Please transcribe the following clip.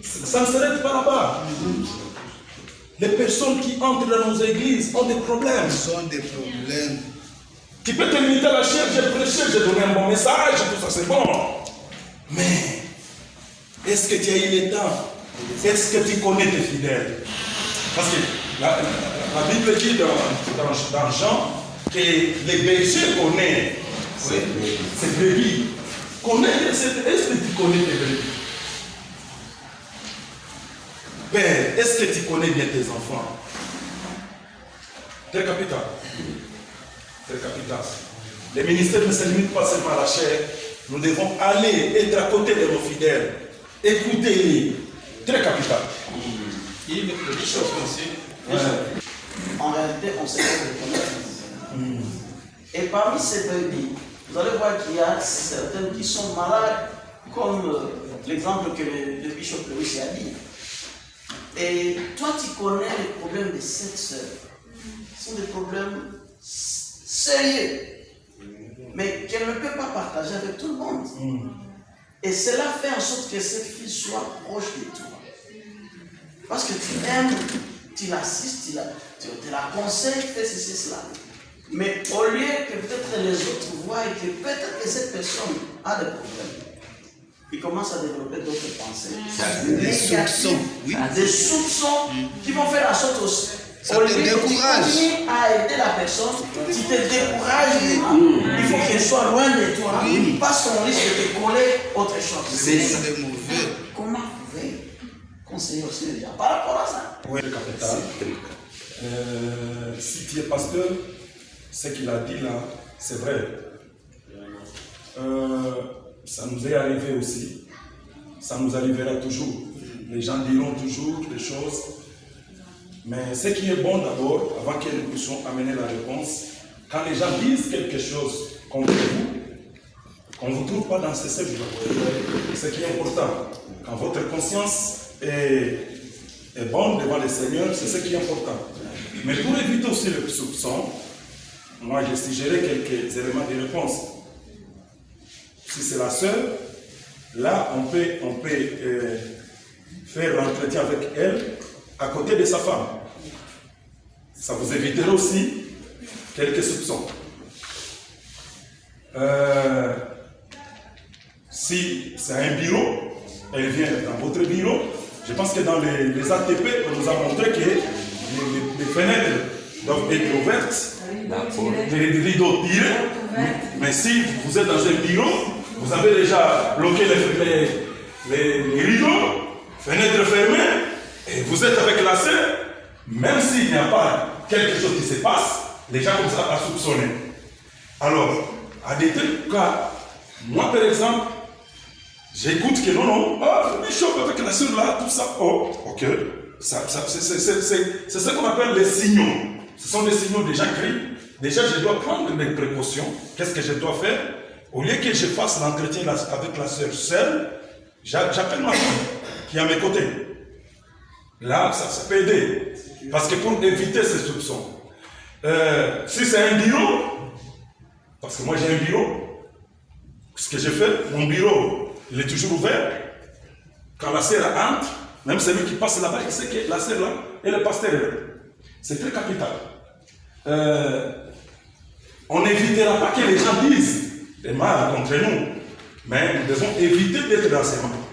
Ça ne s'arrête pas là-bas. Les personnes qui entrent dans nos églises ont des problèmes. Tu peux te limiter à la chair, j'ai prêché, j'ai donné un bon message, tout ça c'est bon. Mais, est-ce que tu as eu le temps? Est-ce que tu connais tes fidèles? Parce que la Bible dit dans Jean que les bergers connaissent ces brebis. Est-ce que tu connais tes brebis? Père, est-ce que tu connais bien tes enfants? Très capital. Très capital. Les ministères ne se limitent pas seulement à la chair. Nous devons aller être à côté de nos fidèles. Écoutez-les. Très capital. Il est plus chose aussi. En réalité, on sait pas les connaître. Et parmi ces brebis, vous allez voir qu'il y a certaines qui sont malades, comme l'exemple que le bishop Lewis a dit. Et toi, tu connais les problèmes de cette sœur. Ce sont des problèmes sérieux, mais qu'elle ne peut pas partager avec tout le monde. Et cela fait en sorte que cette fille soit proche de toi. Parce que tu aimes, tu l'assistes, tu la conseilles, fais ceci, cela. Mais au lieu que peut-être les autres voient que peut-être que cette personne a des problèmes, ils commencent à développer d'autres pensées. Des soupçons, oui. Des soupçons qui vont faire en sorte aussi. Ça te décourage. Tu continues à aider la personne, tu te décourages vraiment. Il faut qu'elle soit loin de toi, parce qu'on risque de te coller autre chose. C'est mauvais. Comment vous pouvez conseiller aussi les gens par rapport à ça? Oui, le capital. Si tu es pasteur, ce qu'il a dit là, c'est vrai. Ça nous est arrivé aussi. Ça nous arrivera toujours. Les gens diront toujours des choses. Mais ce qui est bon d'abord, avant que nous puissions amener la réponse, quand les gens disent quelque chose contre vous, qu'on ne vous trouve pas dans ces cercles, ce qui est important. Quand votre conscience est bonne devant le Seigneur, c'est ce qui est important. Mais pour éviter aussi le soupçon, moi je suggérais quelques éléments de réponse. Si c'est la sœur, là on peut faire l'entretien avec elle à côté de sa femme. Ça vous évitera aussi quelques soupçons. Si c'est un bureau, elle vient dans votre bureau. Je pense que dans les ATP, on nous a montré que les fenêtres doivent être ouvertes, les rideaux tirés. Mais si vous êtes dans un bureau, vous avez déjà bloqué les rideaux, fenêtres fermées, et vous êtes avec la sœur, même s'il n'y a pas quelque chose qui se passe, les gens commencent à soupçonner. Alors, à des cas, moi par exemple, j'écoute que non, le bishop avec la sœur là, tout ça, ok, c'est ce qu'on appelle les signaux. Ce sont des signaux déjà écrits. Déjà, je dois prendre mes précautions. Qu'est-ce que je dois faire? Au lieu que je fasse l'entretien avec la sœur seule, j'appelle ma femme qui est à mes côtés. Là, ça peut aider. Parce que pour éviter ces soupçons, si c'est un bureau, parce que moi j'ai un bureau, ce que je fais, mon bureau, il est toujours ouvert. Quand la sœur entre, même celui qui passe là-bas, il sait que la sœur là, elle est pasteur. C'est très capital. On n'évitera pas que les gens disent des mal contre nous, mais nous devons éviter d'être dans ces mains.